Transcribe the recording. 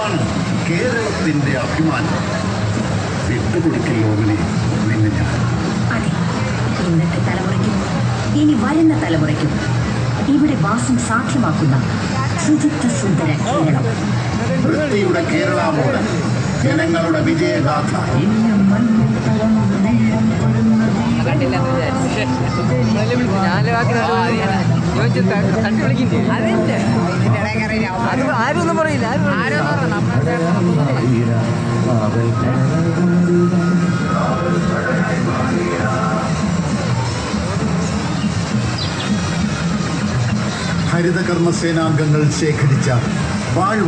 ഇതാണ് കേരളത്തിന്റെ അഭിമാനം. വിട്ടുകൊടുക്കില്ലോമിനെ നിന്ന് ഞാൻ. അതെ, ഇന്നത്തെ തലമുറയ്ക്കും ഇനി വരുന്ന തലമുറയ്ക്കും ഇവിടെ വാസം സാധ്യമാക്കുന്ന ശുചിത്വ സുന്ദര കേരളം. വൃത്തിയുടെ കേരള മോഡൽ, ജനങ്ങളുടെ വിജയഗാഥ. ആരൊന്നും പറയില്ല. ഹരിതകർമ്മസേനാംഗങ്ങൾ ശേഖരിച്ച വാഴ